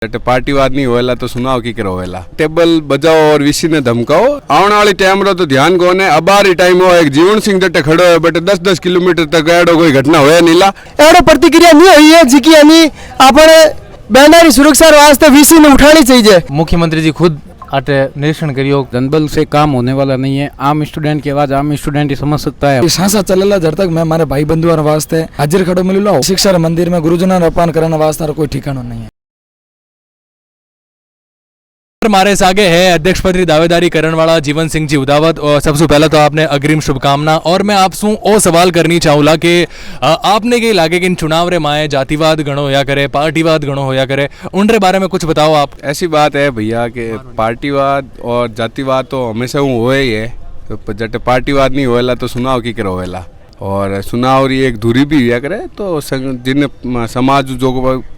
पार्टीवाद नहीं होएला तो सुनाओ की करो वेला टेबल बजाओ और वीसी ने धमकाओ आने वाली टाइम रो तो ध्यान कोने अबारी टाइम हो एक जीवन सिंह जटे खड़ो है बटे 10-10 किलोमीटर तक एडो कोई घटना होया नीला एडो प्रतिक्रिया नहीं हुई है जी की यानी आपने बैनरी सुरक्षा वास्ते वीसी ने उठानी चाहिए। मुख्यमंत्री जी खुद आटे निरीक्षण करियो। जनबल से काम होने वाला नहीं है। आम स्टूडेंट की आवाज आम स्टूडेंट ही समझ सकता है। सांसा चलेला जब तक मैं हमारे भाई बंधुओं वास्ते हाजिर खड़ो मिलो शिक्षा मंदिर में गुरुजनों अपमान करने वास्ते कोई ठिकाना नहीं है। हमारे आगे है अध्यक्ष पद की दावेदारी करने वाला जीवन सिंह जी उदावत। और सबसे पहले तो आपने अग्रिम शुभकामना और मैं आपसे ओ सवाल करनी चाहूँगा कि आपने के लागे कि इन चुनाव रे माए जातिवाद गणो होया करे पार्टीवाद गणो होया करे उनके बारे में कुछ बताओ आप। ऐसी बात है भैया कि पार्टीवाद और जातिवाद तो हमेशा हुए ही है तो जटे पार्टीवाद नहीं होएला तो सुनाओ की करो वेला और सुनाव री एक धुरी भी हुआ करे तो जिन समाज जो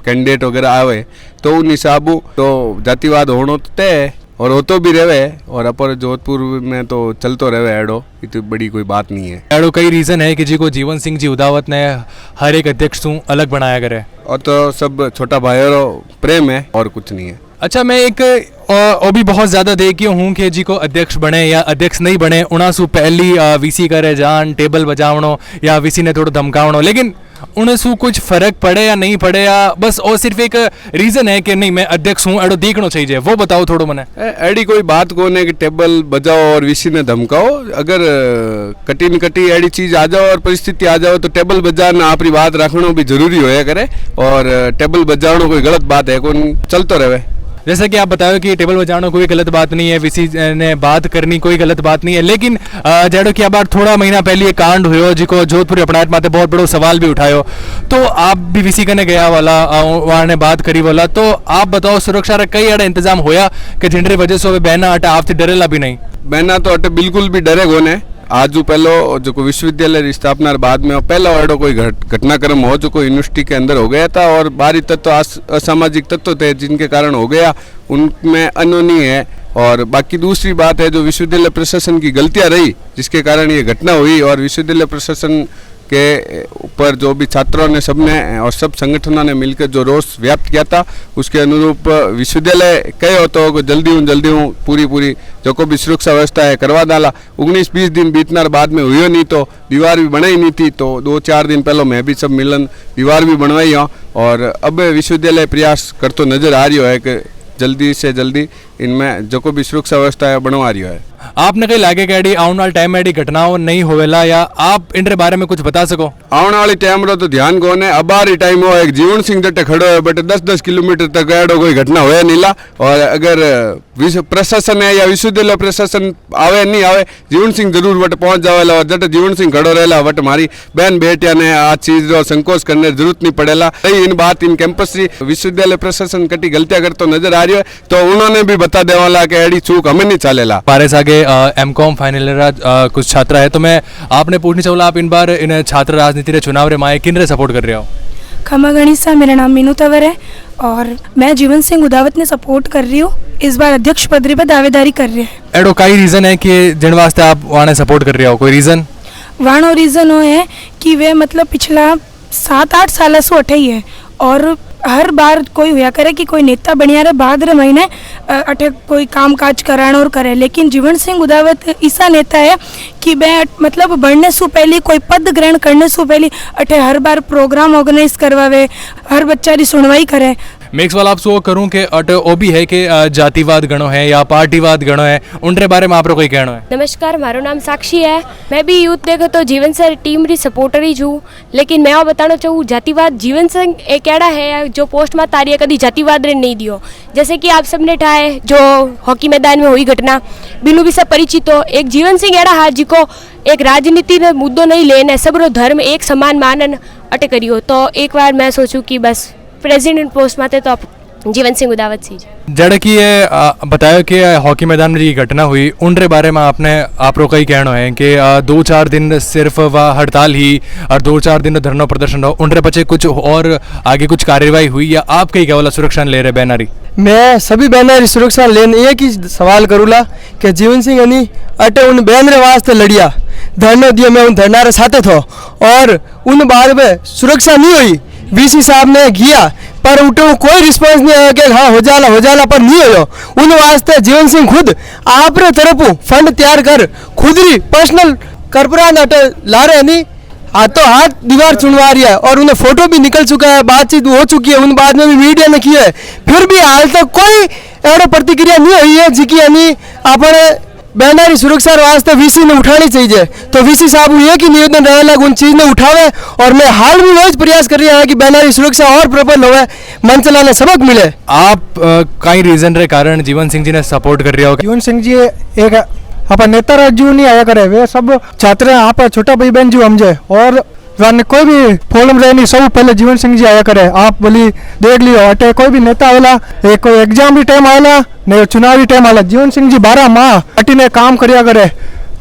कैंडिडेट वगैरह आवे तो उन हिसाबू तो जातिवाद होनो तय और होतो भी रहे और अपर जोधपुर में तो चलतो रहे एडो इतनी बड़ी कोई बात नहीं है। एडो कई रीजन है कि जी को जीवन सिंह जी उदावत ने हर एक अध्यक्ष से अलग बनाया करे और तो सब छोटा भाइयों प्रेम है और कुछ नहीं है। अच्छा मैं एक और भी बहुत ज़्यादा देखी हूँ कि जी को अध्यक्ष बने या अध्यक्ष नहीं बने उनासु पहली वीसी करे जान टेबल बजावणो या वीसी ने थोड़ा धमकावणो लेकिन उनसु कुछ फर्क पड़े या नहीं पड़े या बस और सिर्फ एक रीज़न है कि नहीं मैं अध्यक्ष हूँ एडो देखना चाहिए वो बताओ थोड़ा मने। एडी कोई बात कौन है कि टेबल बजाओ और वीसी ने धमकाओ अगर कटी एडी चीज आ जाओ और परिस्थिति आ जाओ तो टेबल बजाना अपनी बात रखना भी जरूरी होया करे और टेबल बजाना कोई गलत बात है कौन चलतो रहे। जैसा कि आप बताओ कि टेबल बजाना कोई गलत बात नहीं है वीसी ने बात करनी कोई गलत बात नहीं है लेकिन जेडो की बार थोड़ा महीना पहले ये कांड हुयो जिको जोधपुर अपराध माते बहुत बड़ो सवाल भी उठायो तो आप भी वीसी कने गया वाला वहाँ ने बात करी वाला तो आप बताओ सुरक्षा रा कई अड़ा इंतजाम होया कि जिनरी वजह से बहना अटे आपसे डरेला भी नहीं बहना तो अटे बिल्कुल भी डरे कोने आज पहलो जो को विश्वविद्यालय स्थापना बाद में पहला एडो कोई घटनाक्रम हो जो कोई यूनिवर्सिटी के अंदर हो गया था और बाहरी तत्व असामाजिक तत्व थे जिनके कारण हो गया उनमें अनोनी है और बाकी दूसरी बात है जो विश्वविद्यालय प्रशासन की गलतियां रही जिसके कारण ये घटना हुई और विश्वविद्यालय प्रशासन के ऊपर जो भी छात्रों ने सबने और सब संगठनों ने मिलकर जो रोष व्याप्त किया था उसके अनुरूप विश्वविद्यालय कहे हो तो जल्दी हूँ पूरी जो को भी सुरक्षा व्यवस्था है करवा डाला 19-20 दिन बीतना बाद में हुई नहीं तो दीवार भी बनाई नहीं थी तो 2-4 दिन पहले मैं भी सब मिलन दीवार भी बनवाई हूँ और अब विश्वविद्यालय प्रयास करतो नजर आ रही है कि जल्दी से जल्दी इनमें जो को भी सुरक्षा व्यवस्था है बनवा रही है। आपने कहीं लागे कि आने वाले टाइम में घटनाओं नहीं होवेला या आप इनके बारे में कुछ बता सको। आने वाली टाइम रो तो ध्यान कोने अबारी टाइम हो एक जीवन सिंह जटे खड़ो है बटे 10-10 किलोमीटर तक एडो कोई घटना होया नीला और अगर प्रशासन है या विश्वविद्यालय प्रशासन आवे नहीं आवे जीवन सिंह जरूर वट पहुंच जावेला और जटे जीवन सिंह खड़ो रहेला वट मारी बहन बेटिया ने आ चीज रो संकोच करने जरूरत नहीं पड़ेला। इन बात इन कैंपस विश्वविद्यालय प्रशासन कटी गलतियां करतो नजर आ रही है तो उन्होंने भी बता देवाला कि एडी चूक हमें नहीं चलेला। हमारे आगे एमकॉम फाइनल कुछ छात्र है तो मैं आपने पूछनी चाहूँगा आप इन बार इन छात्र राजनीति रे चुनाव रे माए किन रे सपोर्ट कर रहे हो। खमा गणिसा मेरा नाम मीनू तंवर है और मैं जीवन सिंह उदावत ने सपोर्ट कर रही हूँ इस बार अध्यक्ष पद पर दावेदारी कर रही है। एडो कई रीजन है कि जिन वास्ते आप वहाँ सपोर्ट कर रहे हो कोई रीजन वाणो रीजन वो है कि वे मतलब पिछला 7-8 साल से उठे ही है और हर बार कोई हुआ करे कि कोई नेता बनिया रहे बाद रे महीने अठे कोई काम काज कराना और करे लेकिन जीवन सिंह उदावत ऐसा नेता है कि वह मतलब बढ़ने से पहले कोई पद ग्रहण करने से पहले अठे हर बार प्रोग्राम ऑर्गेनाइज करवावे हर बच्चा की सुनवाई करे। मैं एक सवाल आपसे वो करूँ कि अटे वो भी है कि जातिवाद गणो है या पार्टीवाद गणो है उनके बारे में आप कोई कहना है। नमस्कार मारो नाम साक्षी है मैं भी यूथ देखो तो जीवन सर टीम री सपोर्टर ही हूँ लेकिन मैं वो बताना चाहूँ जातिवाद जीवन सिंह एक एड़ा है जो पोस्ट में तारी कभी जातिवाद रे नहीं दियो जैसे कि आप सबने ठाए जो हॉकी मैदान में हुई घटना बिनु भी सब परिचित हो एक जीवन सिंह एड़ा हार जी को एक राजनीति ने मुद्दों नहीं लेना सबरो धर्म एक समान मानन अटे करियो तो एक बार मैं सोचूं कि बस प्रेसिडेंट पोस्ट में तो आप जीवन सिंह उदावत सी जड़ की ये बताया कि हॉकी मैदान में ये घटना हुई उनके बारे में आपने आप लोग का ही कहना है कि 2-4 दिन सिर्फ वह हड़ताल ही और 2-4 दिन धरना प्रदर्शन हो उनके बच्चे कुछ और आगे कुछ कार्यवाही हुई या आप कहीं क्या वाला सुरक्षा ले रहे बैनरी। मैं सभी बैनरी सुरक्षा लेने एक ही सवाल करूँगा कि जीवन सिंह यानी अटे उन बैनर वास्ते लड़िया धरना दिया मैं उन धरना साथे थो और उन बार में सुरक्षा नहीं हुई वीसी साहब ने किया पर उठो कोई रिस्पांस नहीं आया कि हाँ हो जाला पर नहीं हो उन वास्ते जीवन सिंह खुद आप तरफ फंड तैयार कर खुद ही पर्सनल करपरान अटे ला रहे नहीं हाथों हाथ दीवार चुनवा रही है और उन्हें फोटो भी निकल चुका है, बातचीत हो चुकी है, उन बाद में भी मीडिया ने की है, फिर भी हाल तक कोई एवं प्रतिक्रिया नहीं हुई है जिकी यानी अपने बैनारी सुरक्षा वास्ते वीसी ने उठानी चाहिए। तो वीसी साहब ये कि निवेदन रहेगा उन चीज ने उठावे और मैं हाल भी वही प्रयास कर रहा है कि बैनारी सुरक्षा और प्रबल होवे, मंचला ने सबक मिले। आप कई रीजन रे कारण जीवन सिंह जी ने सपोर्ट कर रहे हो? जीवन सिंह जी एक आप नेता राजू नहीं आया करे, वे सब छात्र आप छोटा भाई बहन जी समझे और वन कोई भी प्रॉब्लम रहे नहीं सब पहले जीवन सिंह जी आया करे। आप बोली देख लियो अटे कोई भी नेता आवेला कोई एग्जाम भी टाइम आवेला नहीं चुनावी टाइम आवेला जीवन सिंह जी 12 माह अटी ने काम करिया करे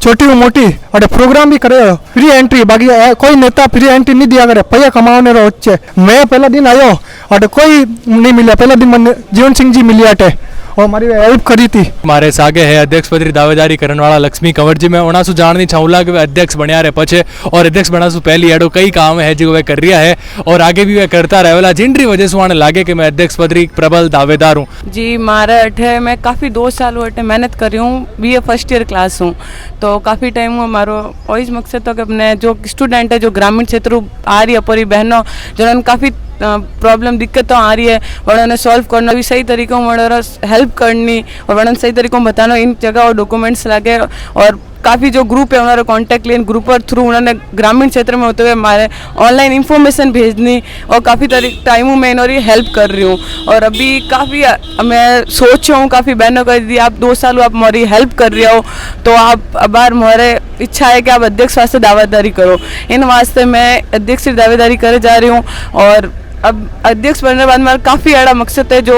छोटी मोटी अटे प्रोग्राम भी करे फ्री एंट्री, बाकी कोई नेता फ्री एंट्री नहीं दिया करे, पैया कमाने रो अच्छे। मैं पहला दिन आयो अटे कोई नहीं मिला, पहला दिन मन जीवन सिंह जी मिली अटे और हमारी हेल्प करी थी। हमारे सागे है अध्यक्ष पद री दावेदारी करने वाला लक्ष्मी कंवर जी, मैं उन्हें सु जाननी चाहूँगा कि वे अध्यक्ष बनया रहे पछे और अध्यक्ष बना सु पहली एडो कई काम है जो वे कर रहा है और आगे भी वे करता रहेला जिनरी वजह से उन्हें लागे कि मैं अध्यक्ष पद री प्रबल दावेदार हूँ। जी मारे अठे मैं काफ़ी 2 साल अठे मेहनत कर रही हूँ, BA फर्स्ट ईयर क्लास हूँ, तो काफ़ी टाइम हुआ मारो वही मकसद तो कि अपने जो स्टूडेंट है जो ग्रामीण क्षेत्र आ रही है पूरी बहनों जिन्होंने काफ़ी प्रॉब्लम दिक्कत आ रही है उन्होंने सॉल्व करना भी सही तरीकों में हेल्प करनी और उन्होंने सही तरीकों में बताना इन जगह और डॉक्यूमेंट्स लगे और काफ़ी जो ग्रुप है उन्होंने कॉन्टैक्ट लिए ग्रुप पर थ्रू उन्होंने ग्रामीण क्षेत्र में होते हुए हमारे ऑनलाइन इंफॉर्मेशन भेजनी और काफ़ी टाइमों में इन्होंने हेल्प कर रही हूँ और अभी काफ़ी मैं सोच रहा हूँ काफ़ी बहनों को यदि आप 2 साल आप हमारी हेल्प कर रहे हो तो आप अब बार हमारे इच्छा है कि आप अध्यक्ष वास्ते दावेदारी करो, इन वास्ते मैं अध्यक्ष की दावेदारी करे जा रही हूँ। और अब अध्यक्ष बनने के बाद मेरा काफ़ी बड़ा मकसद है जो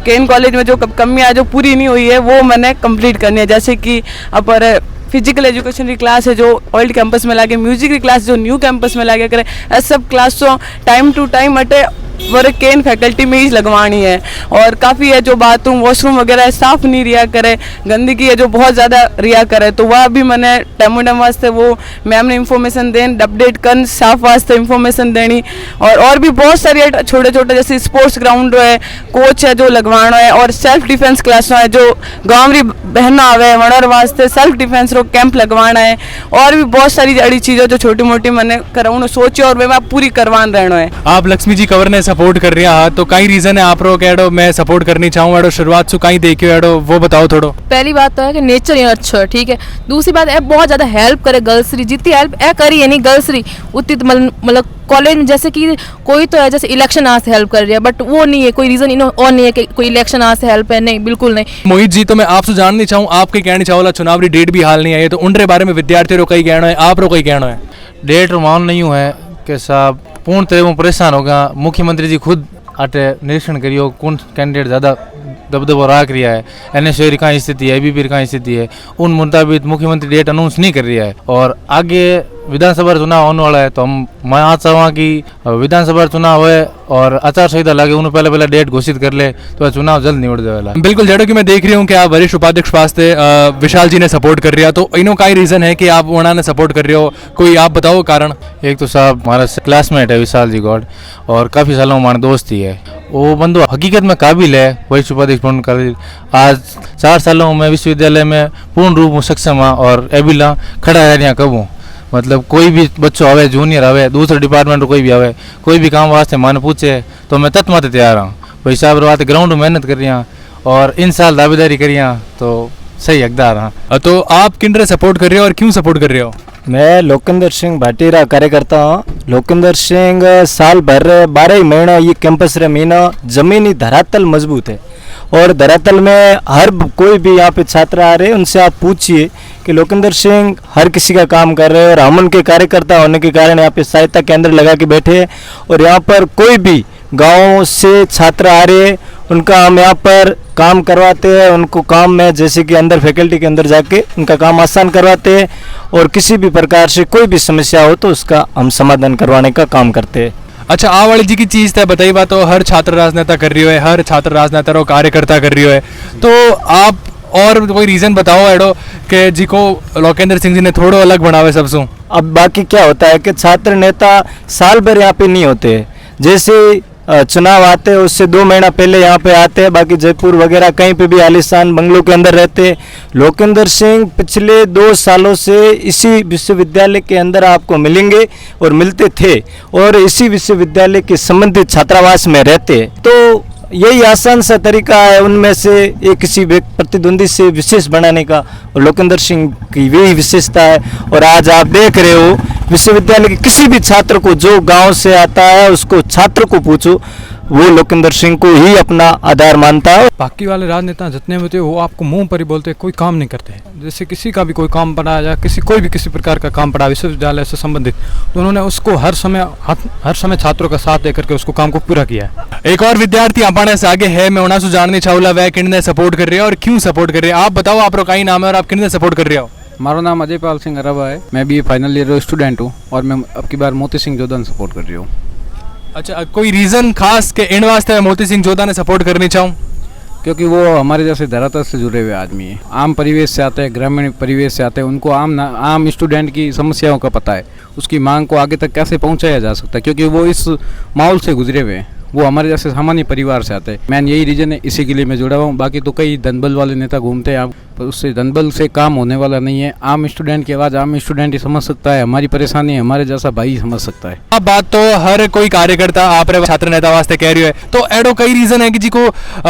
केन कॉलेज में जो कमियाँ जो पूरी नहीं हुई है वो मैंने कंप्लीट करनी है, जैसे कि अपर फिजिकल एजुकेशन की क्लास है जो ओल्ड कैंपस में लागे, म्यूजिक की क्लास जो न्यू कैंपस में लागे करे, ऐसे सब क्लास तो टाइम टू टाइम अटे वर्ग केन फैकल्टी में ही लगवानी है। और काफ़ी है जो बाथरूम वॉशरूम वगैरह साफ़ नहीं रिया करे, गंदगी है जो बहुत ज़्यादा रिया करे, तो वह भी मैंने टाइम वास्ते वो मैम ने इंफॉर्मेशन देन अपडेट कर साफ वास्ते इंफॉर्मेशन देनी और भी बहुत सारी छोटे छोटे जैसे स्पोर्ट्स ग्राउंड है, कोच है जो लगवाना है और सेल्फ डिफेंस क्लास है जो गाँव री बहना आवे वनर वास्ते सेल्फ डिफेंस रो कैंप लगवाना है और भी बहुत सारी अड़ी चीज़ें जो छोटी मोटी मैंने कराऊँ सोची और मैं पूरी करवान रहना है। आप लक्ष्मी जी कंवर ने सपोर्ट कर रहा है तो कई रीजन है आप रो के एडो मैं सपोर्ट करनी चाहूँ एडो शुरुआत से कहीं देखियो एडो वो बताओ थोड़ो। पहली बात तो है कि नेचर यहाँ अच्छा है, ठीक है। दूसरी बात है बहुत ज़्यादा हेल्प करे गर्ल्स री, जितनी हेल्प ए करी है नहीं गर्ल्स री उतनी मतलब कॉलेज में जैसे कि कोई तो है जैसे इलेक्शन आज से हेल्प कर रही है बट वो नहीं है, कोई रीज़न इनो और नहीं है कि कोई इलेक्शन आज से हेल्प है, नहीं बिल्कुल नहीं। मोहित जी तो मैं आपसे जाननी चाहूँ आपके कहनी चाहो चुनाव की डेट भी हाल नहीं आई तो उनके बारे में विद्यार्थी रो कई कहना है आप रो कई कहना है? डेट मान नहीं हुआ है कि साहब पूर्ण तरह वो परेशान होगा। मुख्यमंत्री जी खुद आटे निरीक्षण करियो कौन कैंडिडेट ज़्यादा दबदबा राख रहा है, NSO कहाँ स्थिति है, ABP कहाँ स्थिति है, उन मुताबिक मुख्यमंत्री डेट अनाउंस नहीं कर रहा है और आगे विधानसभा चुनाव होने वाला है तो मैं आज चाहूँगा कि विधानसभा चुनाव हुए और आचार संहिता लगे उन्हें पहले डेट घोषित कर ले तो चुनाव जल्द निवड़ जाएगा। बिल्कुल जड़ो कि मैं देख रही हूँ कि आप वरिष्ठ उपाध्यक्ष वास्ते विशाल जी ने सपोर्ट कर रहा तो इनो का ही रीजन है कि आप उन्होंने सपोर्ट कर रहे हो, कोई आप बताओ कारण? एक तो साहब हमारा क्लासमेट है विशाल जी गौड़ और काफ़ी सालों हमारा दोस्त ही है, वो बंदो हकीकत में काबिल है वरिष्ठ उपाध्यक्ष बनने का। आज 4 सालों में विश्वविद्यालय में पूर्ण रूप में सक्षम है और एबिला खड़ा है यहाँ कब हूँ, मतलब कोई भी बच्चों आवे जूनियर आवे दूसरे डिपार्टमेंट कोई भी आवे कोई भी काम वास्ते मान पूछे तो मैं तत्माते तैयार हूँ। भाई साहब बात ग्राउंड में मेहनत कर रही हैं और इन साल दावेदारी करी तो सही हकदार हाँ। तो आप किन रे सपोर्ट कर रहे हो और क्यों सपोर्ट कर रहे हो? मैं लोकेंद्र सिंह भाटीरा कार्यकर्ता हूँ। लोकेंद्र सिंह साल भर 12 महीना ये कैंपस रे महीना जमीनी धरातल मजबूत है और धरातल में हर कोई भी यहाँ पे छात्र आ रहे हैं उनसे आप पूछिए कि लोकेंद्र सिंह हर किसी का काम कर रहे हैं और हम उनके कार्यकर्ता होने के कारण यहाँ पे सहायता केंद्र लगा के बैठे हैं और यहाँ पर कोई भी गाँव से छात्र आ रहे हैं उनका हम यहाँ पर काम करवाते हैं, उनको काम में जैसे कि अंदर फैकल्टी के अंदर जाके उनका काम आसान करवाते हैं और किसी भी प्रकार से कोई भी समस्या हो तो उसका हम समाधान करवाने का काम करते हैं। अच्छा आ वाली जी की चीज़ तो बताई बात तो हर छात्र राजनेता कर रही है, हर छात्र राजनेता रो कार्यकर्ता कर रही है तो आप और कोई रीज़न बताओ एडो कि जी को लोकेंद्र सिंह जी ने थोड़ो अलग बनावे सबसों? अब बाकी क्या होता है कि छात्र नेता साल भर यहाँ पे नहीं होते, जैसे चुनाव आते हैं उससे 2 महीना पहले यहाँ पे आते हैं, बाकी जयपुर वगैरह कहीं पे भी आलीशान बंगलों के अंदर रहते हैं। लोकेंद्र सिंह पिछले 2 सालों से इसी विश्वविद्यालय के अंदर आपको मिलेंगे और मिलते थे, और इसी विश्वविद्यालय के संबंधित छात्रावास में रहते हैं। तो यही आसान सा तरीका है उनमें से एक किसी प्रतिद्वंदी से विशेष बनाने का, और लोकेंद्र सिंह की वही विशेषता है। और आज आप देख रहे हो विश्वविद्यालय के किसी भी छात्र को जो गांव से आता है उसको छात्र को पूछो, वो लोकेंद्र सिंह को ही अपना आधार मानता है। बाकी वाले राजनेता जितने होते हैं वो आपको मुंह पर ही बोलते हैं, कोई काम नहीं करते हैं। जैसे किसी का भी कोई काम पड़ा या किसी प्रकार का काम पड़ा विश्वविद्यालय से संबंधित, तो उन्होंने उसको हर समय छात्रों का साथ देकर के उसको काम को पूरा किया है। एक और विद्यार्थी अपने से आगे है, मैं उन्हें से जानने चाहूला वह किन्ने सपोर्ट कर रहे हैं और क्यों सपोर्ट कर रहे हैं। आप बताओ, आप कई नाम है और आप किन्ने सपोर्ट कर रहे हो। हमारा नाम अजय पाल सिंह अरबा है, मैं भी फाइनल ईयर स्टूडेंट हूँ और मैं अब की बार मोती सिंह जोधा सपोर्ट कर रही हूँ। अच्छा, कोई रीज़न खास के इन वास्ते मोती सिंह जोधा ने सपोर्ट करनी चाहूँ? क्योंकि वो हमारे जैसे धरातल से जुड़े हुए आदमी हैं, आम परिवेश से आते हैं, ग्रामीण परिवेश से आते हैं, उनको आम स्टूडेंट की समस्याओं का पता है, उसकी मांग को आगे तक कैसे पहुंचाया जा सकता है, क्योंकि वो इस माहौल से गुजरे हुए हैं, वो हमारे जैसे सामान्य परिवार से आते हैं। मैन यही रीजन है, इसी के लिए मैं जुड़ा हुआ हूँ। बाकी तो कई धनबल वाले नेता घूमते हैं, पर उससे धनबल से काम होने वाला नहीं है। आम स्टूडेंट की आवाज़ आम स्टूडेंट ही समझ सकता है, हमारी परेशानी हमारे जैसा भाई समझ सकता है। अब बात तो हर कोई कार्यकर्ता आप छात्र नेता वास्ते कह रही है, तो एडो कई रीजन है कि जी को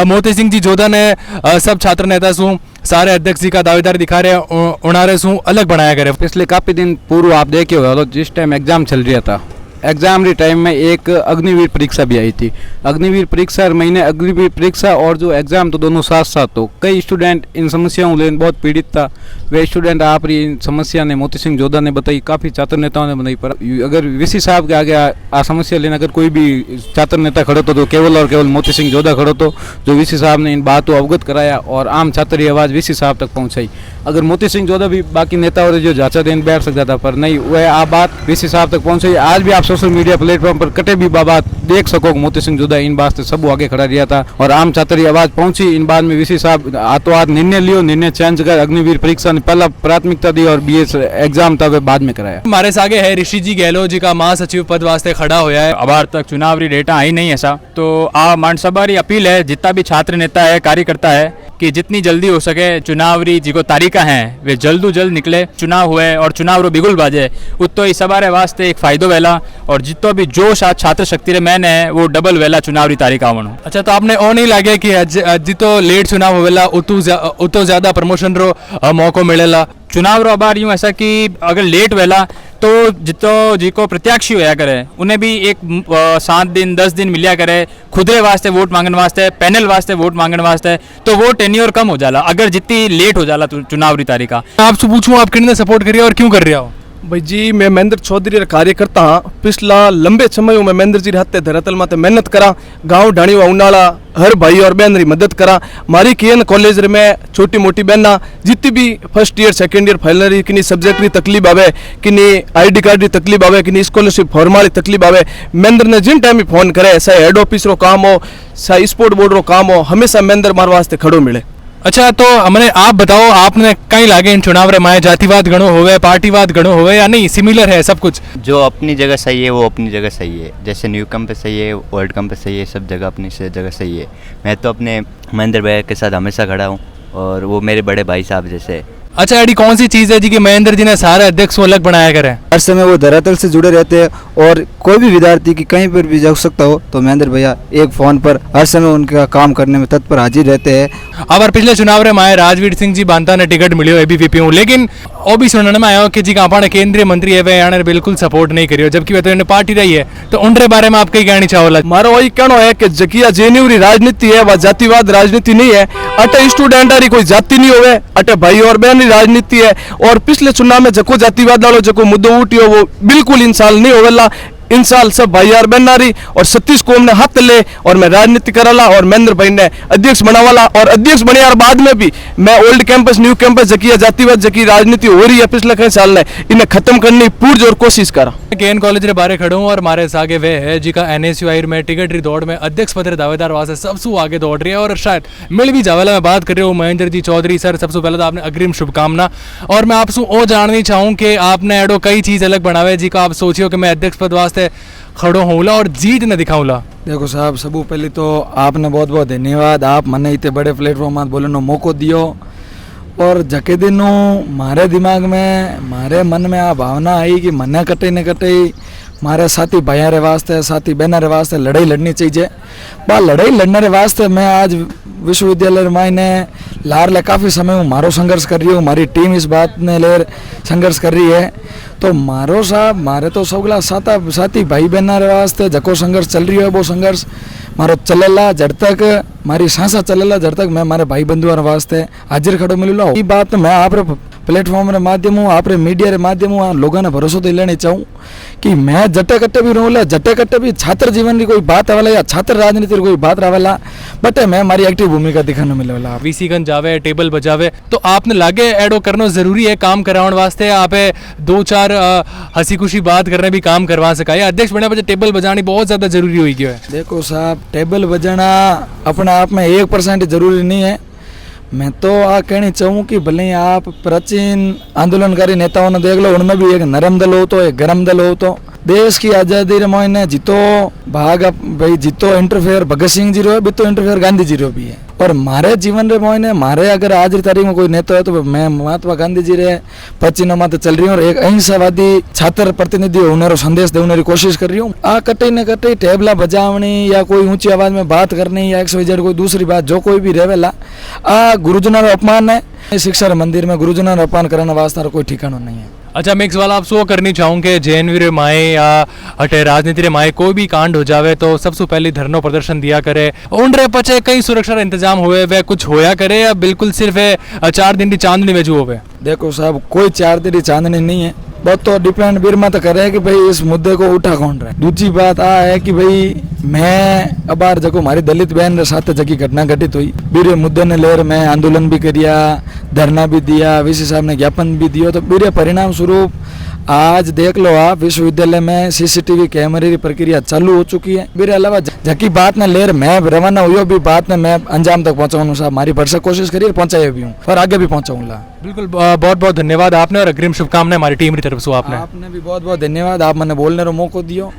मोती सिंह जी जोधा ने सब छात्र नेता सू सारे अध्यक्ष जी का दावेदार दिखा रहे उनारे सू अलग बनाया करे। पिछले काफ़ी दिन पूर्व आप देखे हो, जिस टाइम एग्जाम चल रहा था, एग्जाम के टाइम में एक अग्निवीर परीक्षा भी आई थी। अग्निवीर परीक्षा हर महीने अग्निवीर परीक्षा और जो एग्ज़ाम तो दोनों साथ साथ। तो कई स्टूडेंट इन समस्याओं लेकर बहुत पीड़ित था। वे स्टूडेंट आप रही इन समस्या ने मोती सिंह जोधा ने बताई, काफ़ी छात्र नेताओं ने बताई, पर अगर वीसी साहब के आगे आ समस्या लेना अगर कोई भी छात्र नेता खड़ो तो केवल और केवल मोती सिंह जोधा खड़ो तो, जो वीसी साहब ने इन बातों अवगत कराया और आम छात्र की आवाज़ वीसी साहब तक पहुँचाई। अगर मोती सिंह जोधा भी बाकी नेता और जो जांचा देन बैठ सकता था, पर नहीं, वह आप बात वीसी साहब तक पहुँचाई। आज भी आप सोशल मीडिया प्लेटफॉर्म पर कटे भी बात देख सको, मोती सिंह जोधा इन बात से सब आगे खड़ा रहा था और आम छात्र की आवाज़ पहुंची। इन बाद में वीसी साहब हाथों हाथ निर्णय लियो, निर्णय चेंज कर अग्निवीर परीक्षा ने पहला प्राथमिकता दी और बीएस एग्जाम था वह बाद में कराया। हमारे आगे है ऋषि जी गहलोत जी का महासचिव पद वास्ते खड़ा होया है। अब तक चुनाव री डेटा आई नहीं ऐसा, तो मानसभा री अपील है जितना भी छात्र नेता है कार्यकर्ता है कि जितनी जल्दी हो सके चुनाव री जी को तारीखा है वे जल्द निकले, चुनाव हुए और चुनाव रो बिगुल बाजे उतो इस सबारे वास्ते एक फायदो वेला और जितो भी जोश आज छात्र शक्ति रे मैंने है वो डबल वेला चुनाव री तारीख आवणो। अच्छा, तो आपने ओ नहीं लगे कि जितो लेट चुनाव होवेला उतो ज्यादा प्रमोशन रो मौको मिलेला? चुनाव रो अबार यूँ ऐसा कि अगर लेट वेला तो जितो जी को प्रत्याशी होया करे उन्हें भी एक 7 दिन 10 दिन मिलिया करे खुदरे वास्ते वोट मांगने वास्ते, पैनल वास्ते वोट मांगने वास्ते, तो वो टेन्योर कम हो जाला अगर जितनी लेट हो जाला चुनाव री तारीख। आपसे पूछूं, आप कितने सपोर्ट करिए और क्यों कर रहे हो? भाई जी, मैं महेंद्र चौधरी रा कार्यकर्ता हाँ। पिछला लंबे समय में महेंद्र जी हाथे धरातल माते मेहनत करा, गाँव ढाणी व उनाला हर भाई और बहन री मदद करा। मारी केन कॉलेज रे में छोटी मोटी बहना जितनी भी first year second year final री किनी सब्जेक्ट री तकलीफ आवे, किनी आईडी कार्ड री तकलीफ आवे, किनी स्कॉलरशिप फॉर्मा री तकलीफ आवे, महेंद्र ने जिन टाइम फोन करे, चाहे हेड ऑफिस रो काम हो, चाहे स्पोर्ट बोर्ड रो काम हो, हमेशा महेंद्र मार वास्ते खड़ो मिले। अच्छा, तो हमने आप बताओ, आपने कहीं लागे इन चुनाव रे माए जातिवाद गणो होवे, पार्टीवाद गणो होवे या नहीं सिमिलर है सब कुछ? जो अपनी जगह सही है वो अपनी जगह सही है, जैसे न्यू कम पे सही है, ओल्ड कम पे सही है, सब जगह अपनी जगह सही है। मैं तो अपने महेंद्र भैया के साथ हमेशा खड़ा हूँ और वो मेरे बड़े भाई साहब जैसे। अच्छा, एडी कौन सी चीज़ है जी कि महेंद्र जी ने सारे अध्यक्ष को अलग बनाया करे? हर समय वो धरातल से जुड़े रहते हैं और कोई भी विद्यार्थी की कहीं पर भी जा सकता हो तो महेंद्र भैया एक फ़ोन पर हर समय उनका काम करने में तत्पर हाजिर रहते हैं। अब पिछले चुनाव रे माए राजवीर सिंह जी बांता ने टिकट मिलियो एबीवीपी हूँ, लेकिन वो भी सुनने में आया कि जी का अपने केंद्रीय मंत्री है वे आने बिल्कुल सपोर्ट नहीं करियो, जबकि वे तो इन्हें पार्टी रही है, तो उनके बारे में आप कहीं कहनी चाहो? मारो वही कहना है कि जकिया जेन्यू री राजनीति है वह जातिवाद राजनीति नहीं है। अटे स्टूडेंट री कोई जाति नहीं होवे, अटे भाई और बहन री राजनीति है। और पिछले चुनाव में जको जातिवाद वालों जको मुद्दो उठियो वो बिल्कुल इन साल नहीं होवेला। इन साल सब भाई यार बननारी और सतीश कोम ने हाथ ले और मैं राजनीति कराला और महेंद्र भाई ने अध्यक्ष बनावाला और अध्यक्ष बने यार बाद में भी मैं ओल्ड कैंपस न्यू कैंपस जकी जातिवाद जकी राजनीति हो रही है पिछले कई साल ने इन्हें खत्म करने की पुरजोर कोशिश करा। केएन कॉलेज रे बारे खड़ो और हमारे आगे वे है जी का एनएसयूआई में टिकट री दौड़ में अध्यक्ष पद दावेदार वास्ते सबसे आगे दौड़ रही है और शायद मिल भी जावेला। मैं बात कर रही हूँ महेंद्र जी चौधरी सर, सबसे पहले तो आपने अग्रिम शुभकामना। और मैं आपसे वो जाननी चाहूँ कि आपने एडो कई चीज़ अलग बनावे जी का आप सोचियो कि मैं अध्यक्ष पद वास्ते खड़ो होऊला और जीत न दिखाऊला। देखो साहब, सबू पहले तो आपने बहुत बहुत धन्यवाद। आप मने इतने बड़े प्लेटफॉर्म में बोलने मौको दियो और जके दिन मारे दिमाग में मारे मन में आ भावना आई कि मने कटे न कटे मारे साथी भाइयों रे वास्ते साथी बहनों रे वास्ते लड़ाई लड़नी चाहिए। बा लड़ाई लड़ने रे वास्ते मैं आज विश्वविद्यालय मायने लार ले काफ़ी समय हूँ मारो संघर्ष कर रही हूँ, हमारी टीम इस बात ने ले संघर्ष कर रही है। तो मारो साहब मारे तो सगला साथी भाई बहना रे वास्ते जको संघर्ष चल रही है वो संघर्ष मारो चलेला जड़ तक मारी सांसा चलेला जड़ तक मैं मारे भाई बंधुओं वास्ते हाजिर खड़ो मिलूला। ये बात मैं आप प्लेटफॉर्म रे माध्यम हूँ आप मीडिया रे माध्यम हूँ लोगों ने भरोसा तो लेनी चाहूँ कि मैं जटे कट्टे भी रहूँला जटे कट्टे भी छात्र जीवन की कोई बात आवेला या छात्र राजनीति कोई बात आवेला बट मैं हमारी एक्टिव भूमिका दिखाने मिलेला। वीसी गन जावे टेबल बजावे तो आपने लागे एडो करना जरूरी है काम कराने वास्ते आप 2-4 हंसी खुशी बात करने भी काम करवा सका है। अध्यक्ष बनने पर टेबल बजानी बहुत ज्यादा जरूरी हो गया है। देखो साहब टेबल बजाना अपने आप में 1% जरूरी नहीं है। मैं तो आ कहनी चाहूँ कि भले आप प्राचीन आंदोलनकारी नेताओं ने देख लो उनमें भी एक नरम दल हो तो एक गरम दल हो तो देश की आज़ादी रे मोइने जितो भाग भाई जितो इंटरफेयर भगत सिंह जी रो भी तो इंटरफेयर गांधी जी रो भी है। और मारे जीवन रे मोइने मारे अगर आज री तारीख में कोई नेता है तो मैं महात्मा गांधी जी रे पचिनो माते चल रही हूँ और एक अहिंसावादी छात्र प्रतिनिधि होने संदेश देने की कोशिश कर रही हूँ। आ कटे न कटे टेबला बजावनी या कोई ऊंची आवाज में बात करनी या XYZ कोई दूसरी बात जो कोई भी रहेला आ गुरुजनों रो अपमान है। शिक्षा रे मंदिर में गुरुजनों रो अपमान करने वास्ते कोई ठिकाना नहीं है। अच्छा मैं एक सवाल आप सो करनी चाहूँगे JNV रे माए या अटे राजनीति रे माए कोई भी कांड हो जावे तो सबसे पहले धरनो प्रदर्शन दिया करे उन रे पचे कई सुरक्षा इंतजाम हुए वे कुछ होया करे या बिल्कुल सिर्फ 4 दिन की चांदनी वेजू होवे। देखो साहब कोई 4 दिन की चांदनी नहीं है बहुत तो डिपेंड बिरमा तो करे कि भाई इस मुद्दे को उठा कौन रहा है। दूसरी बात आ है कि भाई मैं अबार जको हमारी दलित बहन रे साथ जकी घटना घटित हुई बीरे मुद्दे ने लेर मैं आंदोलन भी करिया धरना भी दिया VC साहब ने ज्ञापन भी दियो तो बीरे परिणाम स्वरूप आज देख लो आप विश्वविद्यालय में CCTV कैमरे की प्रक्रिया चालू हो चुकी है। मेरे अलावा जकी बात ने लेर मैं रवाना हुई भी बात ने मैं अंजाम तक पहुंचाऊँ साहब हमारी भरसक कोशिश करिए पहुंचाए भी हूँ और आगे भी पहुंचाऊंगा। बिल्कुल बहुत बहुत धन्यवाद आपने और अग्रिम शुभकामनाएं हमारी टीम की तरफ से। आपने भी बहुत बहुत धन्यवाद आप मैंने बोलने रो मौको दियो।